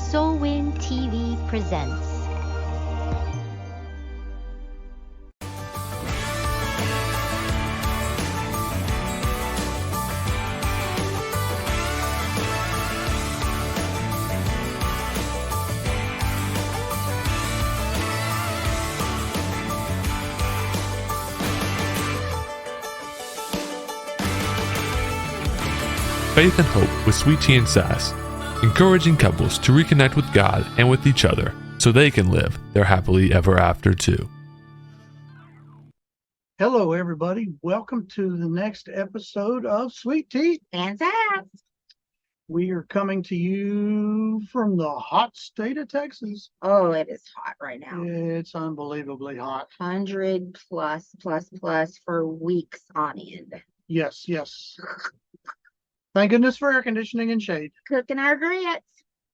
Soulwind TV presents. Faith and Hope with Sweet Tea Sass, encouraging couples to reconnect with God and with each other so they can live their happily ever after too. Hello, everybody. Welcome to the next episode of Sweet Tea Sass. We are coming to you from the hot state of Texas. Oh, it is hot right now. It's unbelievably hot. 100 plus for weeks on end. Yes. Thank goodness for air conditioning and shade. Cooking our grits.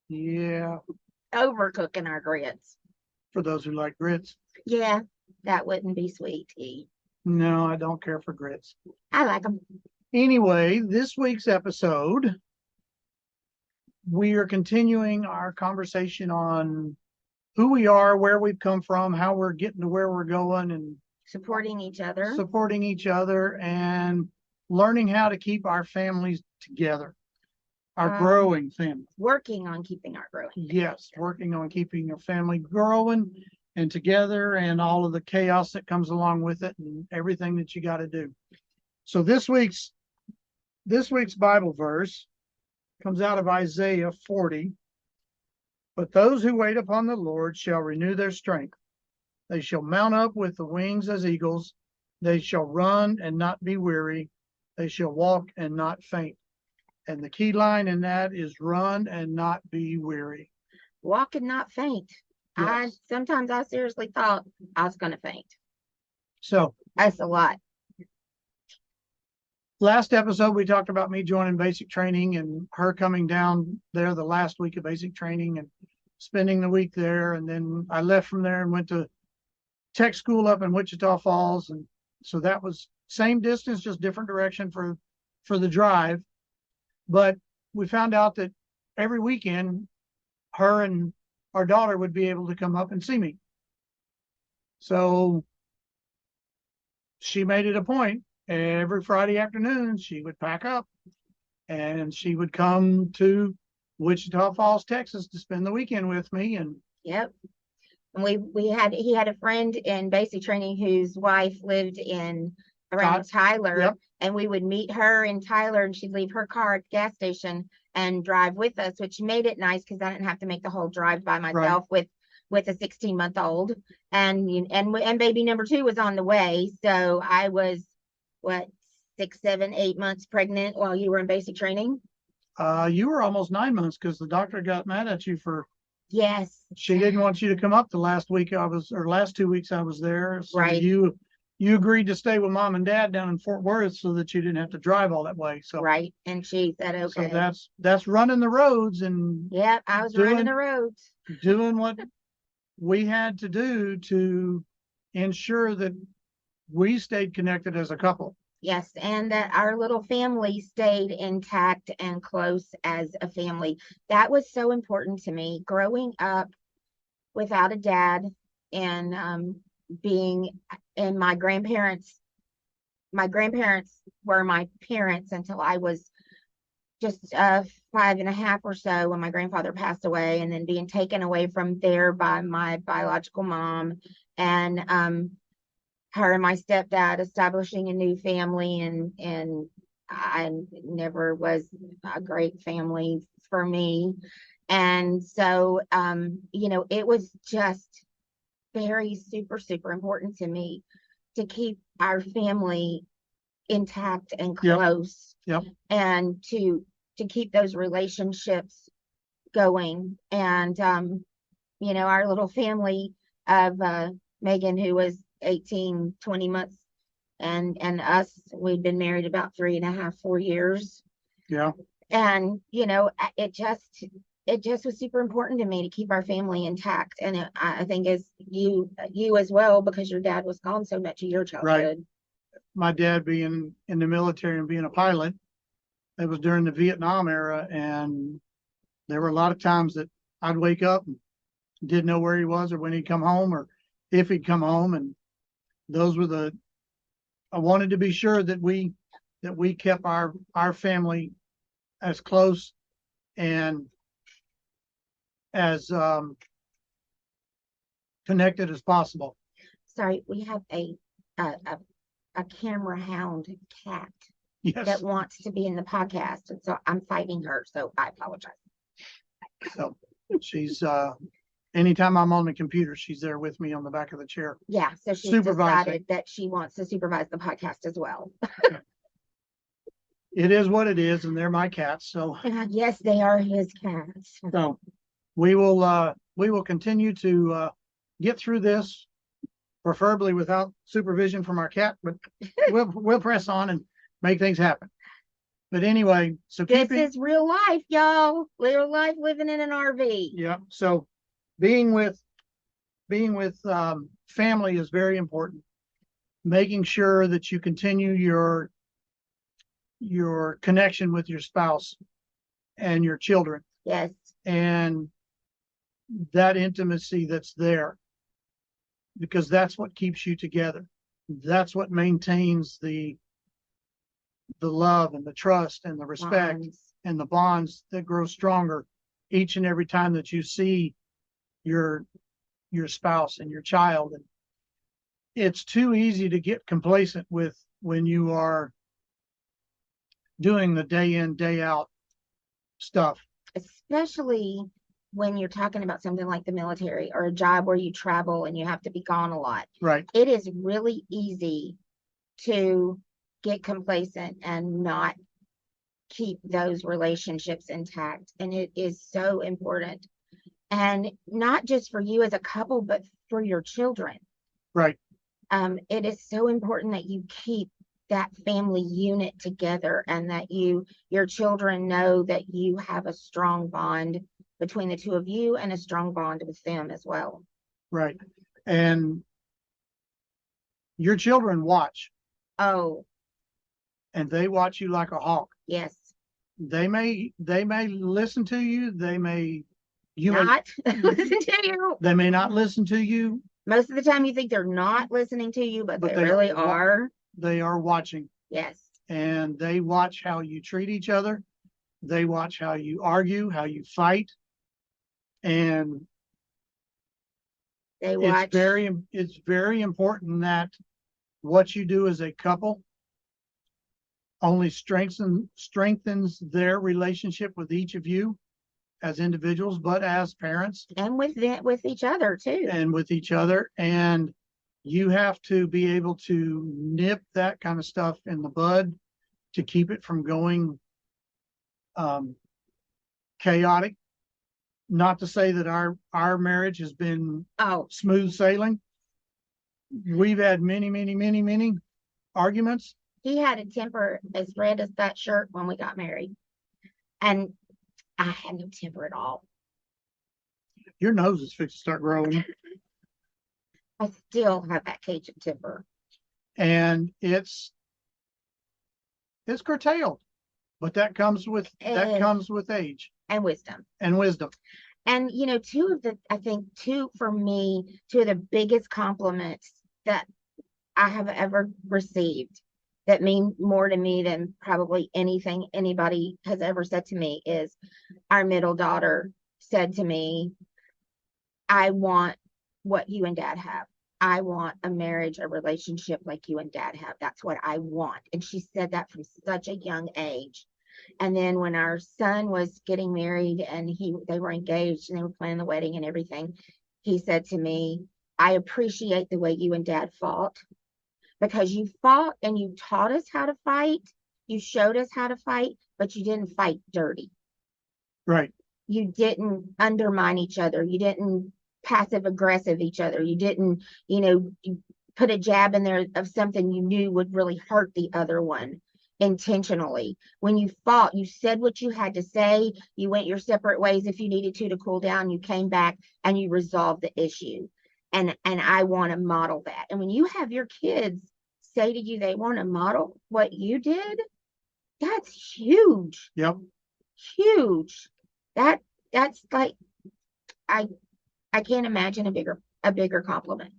Yeah, Overcooking our grits. for those who like grits. Yeah, that wouldn't be sweet tea. No, I don't care for grits. I like them. Anyway, this week's episode, we are continuing our conversation on who we are, where we've come from, how we're getting to where we're going, and Supporting each other. supporting each other and learning how to keep our families together, our growing family. Working on keeping our growing. Yes, working on keeping your family growing and together and all of the chaos that comes along with it and everything that you got to do. So this week's Bible verse comes out of Isaiah 40. But those who wait upon the Lord shall renew their strength. They shall mount up with the wings as eagles. They shall run and not be weary. They shall walk and not faint. And the key line in that is run and not be weary. Walk and not faint. Yes. Sometimes I seriously thought I was going to faint. So That's a lot. last episode, we talked about me joining basic training and her coming down there the last week of basic training and spending the week there. And then I left from there and went to tech school up in Wichita Falls. And so that was same distance, just different direction for the drive. But we found out that every weekend, her and our daughter would be able to come up and see me. So she made it a point. Every Friday afternoon, she would pack up and she would come to Wichita Falls, Texas to spend the weekend with me. And Yep. And he had a friend in basic training whose wife lived around Tyler. Yep. And we would meet her in Tyler and she'd leave her car at the gas station and drive with us, which made it nice because I didn't have to make the whole drive by myself with a 16-month-old. And baby number 2 was on the way. So I was 6, 7, 8 months pregnant while you were in basic training. you were almost 9 months because the doctor got mad at you for Yes. she didn't want you to come up the last 2 weeks I was there. So Right. You agreed to stay with mom and dad down in Fort Worth so that you didn't have to drive all that way. So Right. And she said, okay. So that's running the roads and Yep, I was running the roads. doing what we had to do to ensure that we stayed connected as a couple. Yes, and that our little family stayed intact and close as a family. That was so important to me. Growing up without a dad and being and my grandparents were my parents until I was just 5.5 or so when my grandfather passed away, and then being taken away from there by my biological mom, and her and my stepdad establishing a new family, and I never was a great family for me. And so it was just very super important to me to keep our family intact and close. Yep. And to keep those relationships going. And our little family of Megan, who was 18, 20 months, and us, we'd been married about 3.5, 4 years. Yeah. And it just was super important to me to keep our family intact. And I think as you as well, because your dad was gone so much of your childhood. Right. My dad being in the military and being a pilot, it was during the Vietnam era, and there were a lot of times that I'd wake up and didn't know where he was or when he'd come home or if he'd come home. And those were I wanted to be sure that we kept our family as close and as connected as possible. Sorry, we have a camera hound cat Yes. that wants to be in the podcast, and so I'm fighting her, so I apologize. So she's anytime I'm on the computer, she's there with me on the back of the chair. Yeah, so she's Supervising. decided that she wants to supervise the podcast as well. It is what it is, and they're my cats. So Yes, they are his cats. so we will continue to get through this, preferably without supervision from our cat, but we'll press on and make things happen. But anyway, so This is real life, y'all. Real life living in an RV. yeah. So being with family is very important. Making sure that you continue your connection with your spouse and your children Yes. and that intimacy that's there, because that's what keeps you together. That's what maintains the love and the trust and the respect Bonds. and the bonds that grow stronger each and every time that you see your spouse and your child. And it's too easy to get complacent with when you are doing the day in, day out stuff. Especially when you're talking about something like the military or a job where you travel and you have to be gone a lot. Right. It is really easy to get complacent and not keep those relationships intact. And it is so important. And not just for you as a couple, but for your children. Right. It is so important that you keep that family unit together and that your children know that you have a strong bond between the two of you and a strong bond with them as well. Right. And your children watch. Oh, And they watch you like a hawk. yes. They may listen to you. They may Not listen to you. they may not listen to you. Most of the time you think they're not listening to you, but they really are. They are watching. Yes. And they watch how you treat each other. They watch how you argue, how you fight. And They watch. it's very important that what you do as a couple only strengthens their relationship with each of you as individuals, but as parents And with each other too. and with each other. And you have to be able to nip that kind of stuff in the bud to keep it from going chaotic. Not to say that our marriage has been Oh, smooth sailing. We've had many arguments. he had a temper as red as that shirt when we got married. And I had no temper at all. Your nose is fixed to start growing. I still have that Cajun temper. And it's curtailed, but that comes with age And wisdom. and wisdom. And two of the biggest compliments that I have ever received that mean more to me than probably anything anybody has ever said to me is our middle daughter said to me, I want what you and dad have. I want a marriage, a relationship like you and dad have. That's what I want. And she said that from such a young age. And then when our son was getting married and they were engaged and they were planning the wedding and everything, he said to me, I appreciate the way you and dad fought, because you fought and you taught us how to fight. You showed us how to fight, but you didn't fight dirty. Right. You didn't undermine each other. You didn't passive aggressive each other. You didn't, you put a jab in there of something you knew would really hurt the other one intentionally. When you fought, you said what you had to say. You went your separate ways if you needed to cool down. You came back and you resolved the issue. And I want to model that. And when you have your kids say to you they want to model what you did, that's huge. Yep. Huge. That's like I can't imagine a bigger compliment.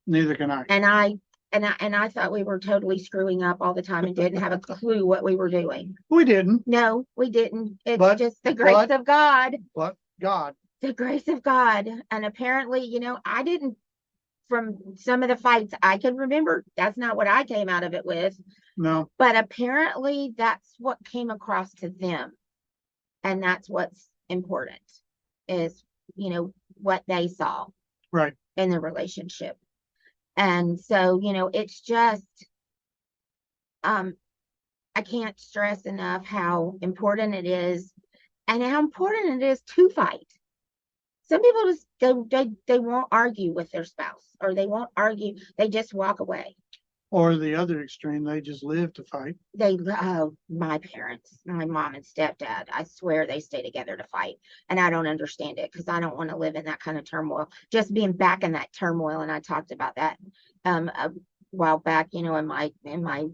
Neither can I. And I thought we were totally screwing up all the time and didn't have a clue what we were doing. We didn't, No, we didn't. It's But- just the grace of God. but God, The grace of God. And apparently, I didn't, from some of the fights I can remember, that's not what I came out of it with. no, But apparently that's what came across to them. And that's what's important is, what they saw right. in the relationship. And so, it's just, I can't stress enough how important it is and how important it is to fight. Some people just, they won't argue with their spouse, or they won't argue. They just walk away. Or the other extreme, they just live to fight. My parents, my mom and stepdad, I swear they stay together to fight. And I don't understand it because I don't want to live in that kind of turmoil. Just being back in that turmoil. And I talked about that a while back, in my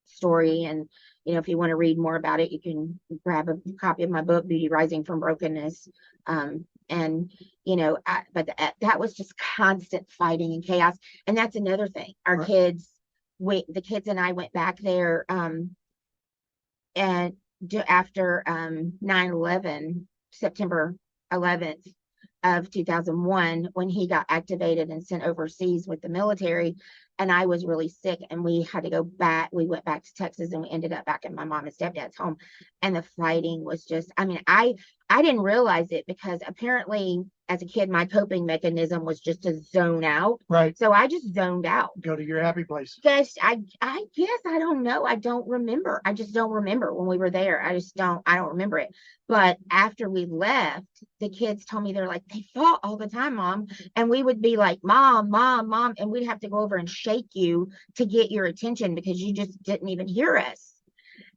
story. And, if you want to read more about it, you can grab a copy of my book, Beauty Rising from Brokenness. But that was just constant fighting and chaos. And that's another thing. Our Right. kids, the kids and I went back there and after 9/11, September 11th of 2001, when he got activated and sent overseas with the military. And I was really sick and we had to go back. We went back to Texas and we ended up back in my mom and stepdad's home. And the fighting was just, I didn't realize it because apparently as a kid, my coping mechanism was just to zone out. Right. So I just zoned out. Go to your happy place. Guess I guess I don't know. I don't remember. I just don't remember when we were there. I don't remember it. But after we left, the kids told me, they're like, they fought all the time, Mom. And we would be like, Mom, Mom, Mom. And we'd have to go over and shake you to get your attention because you just didn't even hear us.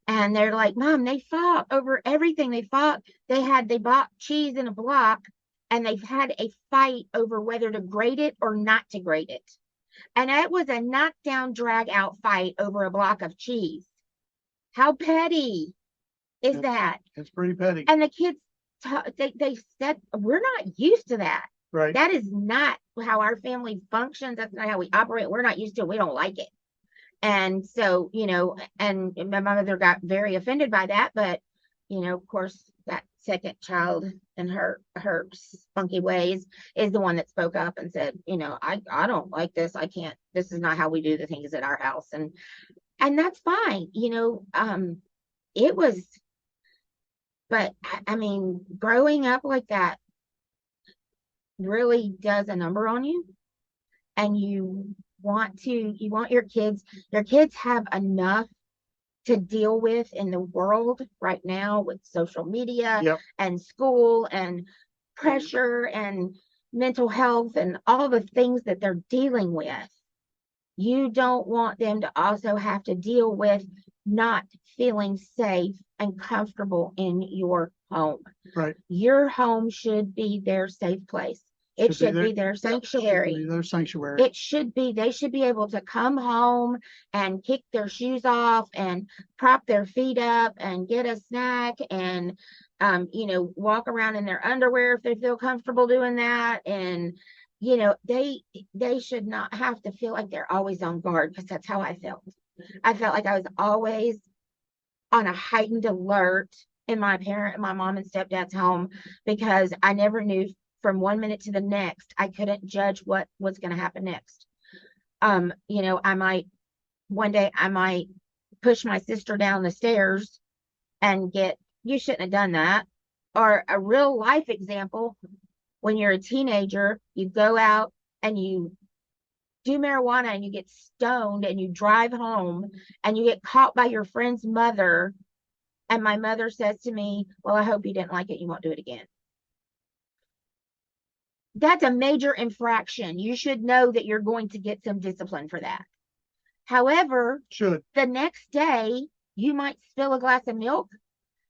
And they're like, Mom, they fought over everything. They fought. They bought cheese in a block and they've had a fight over whether to grate it or not to grate it. And it was a knockdown, drag out fight over a block of cheese. How petty is that? It's pretty petty. And the kids, they said, we're not used to that. Right. That is not how our family functions. That's not how we operate. We're not used to it. We don't like it. And so, and my mother got very offended by that. But, of course, that second child in her spunky ways is the one that spoke up and said, I don't like this. I can't, this is not how we do the things at our house. And that's fine. It was, but growing up like that really does a number on you. And you want your kids have enough to deal with in the world right now with social media. Yep. And school and pressure and mental health and all the things that they're dealing with. You don't want them to also have to deal with not feeling safe and comfortable in your home. Right. Your home should be their safe place. It should be their sanctuary. Should be their sanctuary. It should be, they should be able to come home and kick their shoes off and prop their feet up and get a snack and, walk around in their underwear if they feel comfortable doing that. And, they should not have to feel like they're always on guard, because that's how I felt. I felt like I was always on a heightened alert in my mom and stepdad's home, because I never knew from one minute to the next. I couldn't judge what was going to happen next. One day I might push my sister down the stairs and you shouldn't have done that. Or a real life example, when you're a teenager, you go out and you do marijuana and you get stoned and you drive home and you get caught by your friend's mother. And my mother says to me, well, I hope you didn't like it. You won't do it again. That's a major infraction. You should know that you're going to get some discipline for that. However, the next day you might spill a glass of milk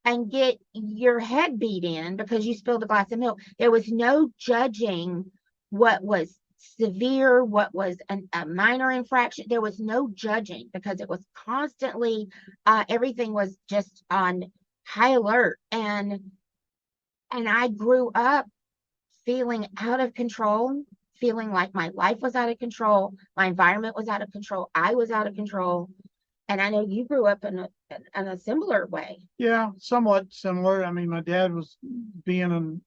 and get your head beat in because you spilled a glass of milk. There was no judging what was severe, what was a minor infraction. There was no judging because it was constantly, everything was just on high alert. And I grew up feeling out of control, feeling like my life was out of control, my environment was out of control, I was out of control. And I know you grew up in a similar way. Yeah, somewhat similar. I mean, my dad was being an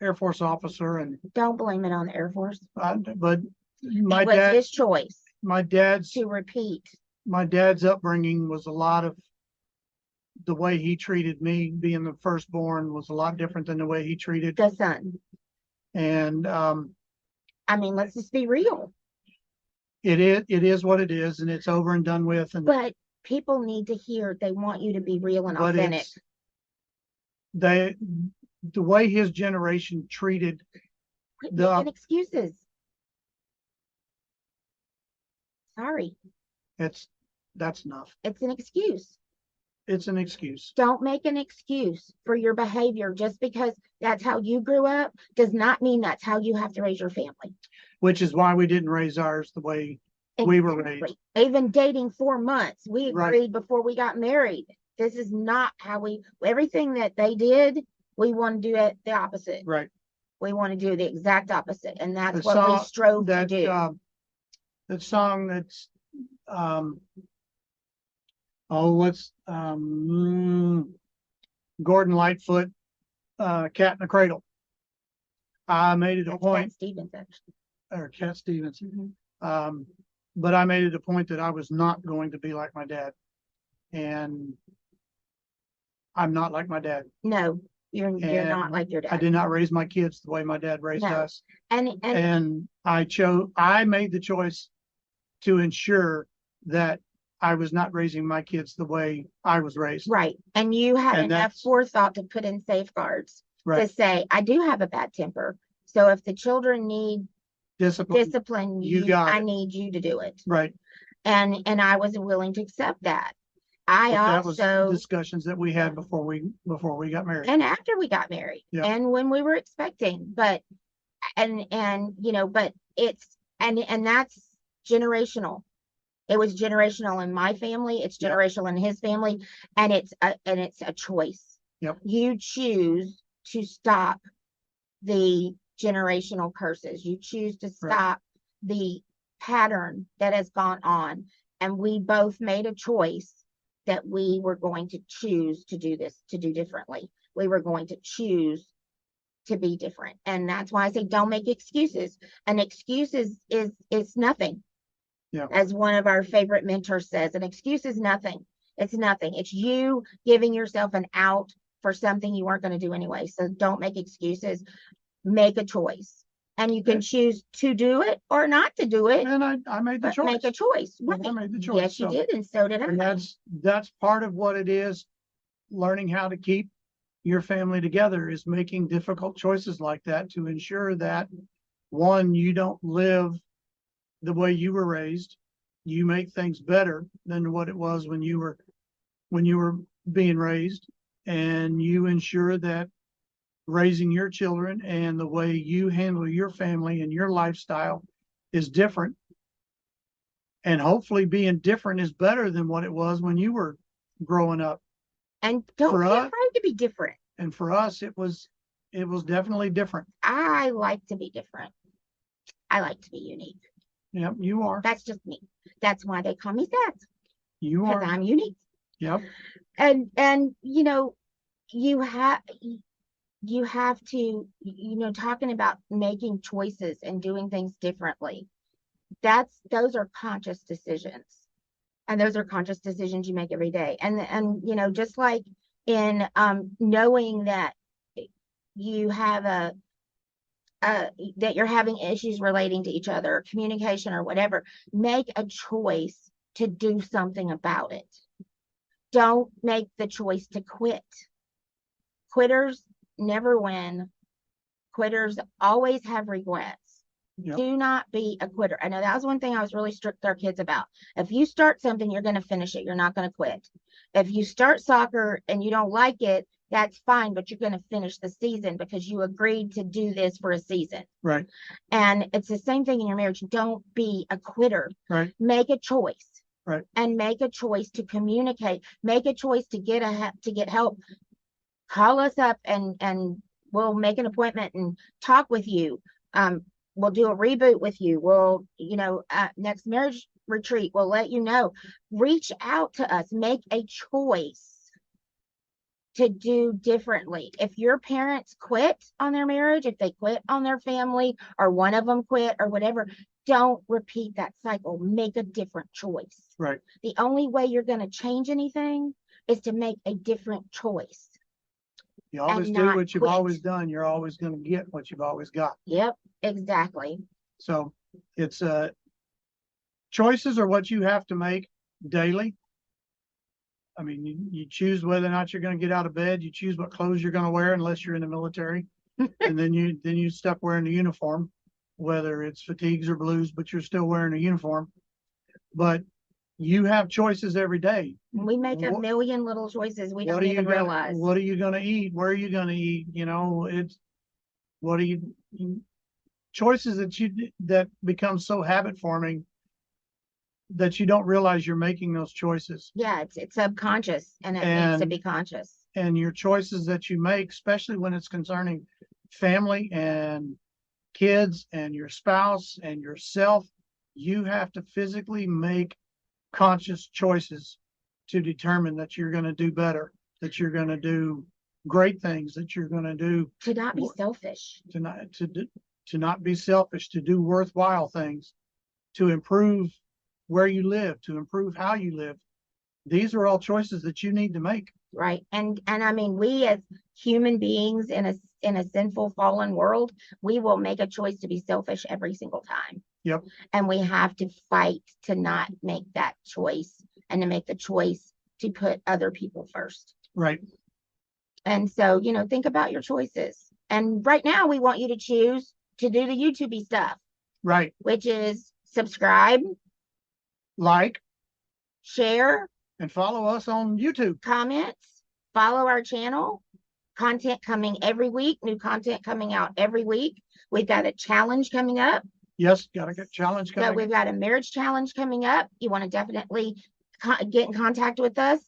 Air Force officer, and Don't blame it on the Air Force. but my It was dad, his choice my dad's to repeat. my dad's upbringing was a lot of the way he treated me. Being the firstborn was a lot different than the way he treated. The son. And I mean, let's just be real. it is what it is, and it's over and done with. And But people need to hear. They want you to be real and but authentic. it's the way his generation treated Quit the making excuses. Sorry, that's enough. it's an excuse. It's an excuse. Don't make an excuse for your behavior. Just because that's how you grew up does not mean that's how you have to raise your family. Which is why we didn't raise ours the way we were raised. Even dating 4 months, we Right. agreed before we got married. This is not how everything that they did, we want to do it the opposite. Right. We want to do the exact opposite. And that's The what we song strove to that do. that song that's what's Gordon Lightfoot, Cat in the Cradle. I made it a That's point, Cat Stevens, actually. or Cat Stevens. Mhm. But I made it a point that I was not going to be like my dad, and I'm not like my dad. No, you're And not like your I dad. did not raise my kids the way my dad raised No. us. And And I made the choice to ensure that I was not raising my kids the way I was raised. right. And you had And enough that's- forethought to put in safeguards to Right. say, I do have a bad temper. So if the children need Discipline. discipline, You got I it. need you to do it. Right. And I was willing to accept that. I But that was also, discussions that we had before we got married. and after we got married, Yeah. and when we were expecting, but but it's and that's generational. It was generational in my family, it's Yep. generational in his family, and it's a choice. Yep. You choose to stop the generational curses. You choose to stop the pattern that has gone on. And we both made a choice that we were going to choose to do this, to do differently. We were going to choose to be different. And that's why I say don't make excuses. An excuse is nothing. Yeah. As one of our favorite mentors says, an excuse is nothing. It's nothing. It's you giving yourself an out for something you weren't going to do anyway. So don't make excuses. Make a choice. And you can choose to do it or not to do it, And I made the but choice. make a choice. And I Right. made the choice. Yes, you So- did, and so did And I. that's part of what it is. Learning how to keep your family together is making difficult choices like that to ensure that, one, you don't live the way you were raised. You make things better than what it was when you were being raised, and you ensure that raising your children and the way you handle your family and your lifestyle is different. And hopefully being different is better than what it was when you were growing up. And don't for be us- afraid to be different. And for us, it was definitely different. I like to be different. I like to be unique. Yep, you are. That's just me. That's why they call me Sass, You because are. I'm unique. Yep. And you have to, talking about making choices and doing things differently. Those are conscious decisions. And those are conscious decisions you make every day. And just like in knowing that you have that you're having issues relating to each other, communication or whatever, make a choice to do something about it. Don't make the choice to quit. Quitters never win. Quitters always have regrets. Yep. Do not be a quitter. I know that was one thing I was really strict with our kids about. If you start something, you're going to finish it. You're not going to quit. If you start soccer and you don't like it, that's fine, but you're going to finish the season because you agreed to do this for a season. Right. And it's the same thing in your marriage. Don't be a quitter. Right. Make a choice. Right. And make a choice to communicate. Make a choice to get help. Call us up and We'll make an appointment and talk with you. We'll do a reboot with you. We'll, next marriage retreat, we'll let you know. Reach out to us. Make a choice to do differently. If your parents quit on their marriage, if they quit on their family, or one of them quit or whatever, don't repeat that cycle. Make a different choice. Right. The only way you're going to change anything is to make a different choice. You always and do not what you've quit. always done. You're always going to get what you've always got. Yep, exactly. So it's choices are what you have to make daily. I mean, you choose whether or not you're going to get out of bed. You choose what clothes you're going to wear, unless you're in the military, and then you stuck wearing the uniform, whether it's fatigues or blues, but you're still wearing a uniform. But you have choices every day. We make a million little choices we don't even realize. What are you going to eat? Where are you going to eat? It's what are you choices that become so habit forming that you don't realize you're making those choices. Yeah, it's subconscious, and it needs to be conscious. And your choices that you make, especially when it's concerning family and kids and your spouse and yourself, you have to physically make conscious choices to determine that you're going to do better, that you're going to do great things, that you're going to do To not be selfish. to not be selfish, to do worthwhile things, to improve where you live, to improve how you live. These are all choices that you need to make. Right. And I mean, we as human beings in a sinful, fallen world, we will make a choice to be selfish every single time. Yep. And we have to fight to not make that choice, and to make the choice to put other people first. Right. And so, think about your choices. And right now we want you to choose to do the YouTube stuff. Right. Which is subscribe, like, share, and follow us on YouTube. Comments, follow our channel. Content coming every week, new content coming out every week. We've got a challenge coming up. Yes, got a challenge coming. So we've got a marriage challenge coming up. You want to definitely get in contact with us.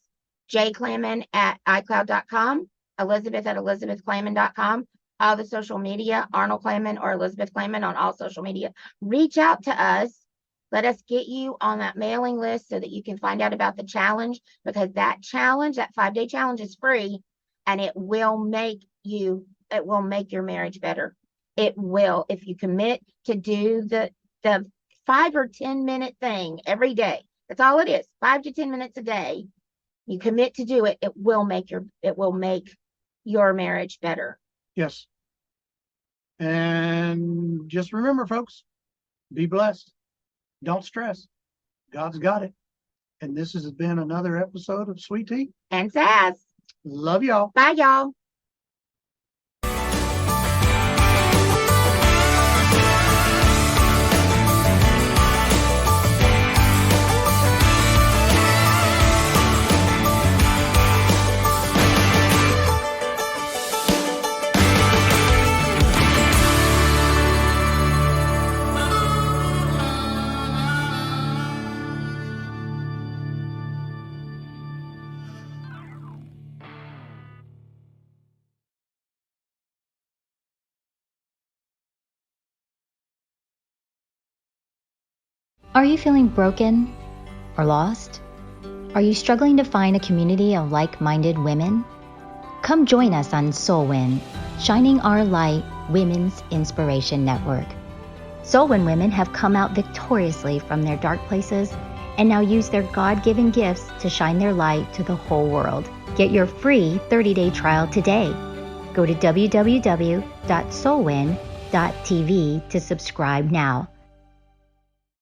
jclaman@icloud.com, elizabeth@elizabethclaman.com. All the social media, Arnold Claman or Elizabeth Claman on all social media. Reach out to us. Let us get you on that mailing list so that you can find out about the challenge, because that challenge, that 5-day challenge, is free, and it will make your marriage better. It will, if you commit to do the 5 or 10 minute thing every day. That's all it is. 5 to 10 minutes a day. You commit to do it. It will make your marriage better. Yes. And just remember, folks, be blessed. Don't stress. God's got it. And this has been another episode of Sweet Tea and Sass. Love y'all. Bye, y'all. Are you feeling broken or lost? Are you struggling to find a community of like-minded women? Come join us on Soulwin, Shining Our Light Women's Inspiration Network. Soulwin women have come out victoriously from their dark places and now use their God-given gifts to shine their light to the whole world. Get your free 30-day trial today. Go to www.soulwin.tv to subscribe now.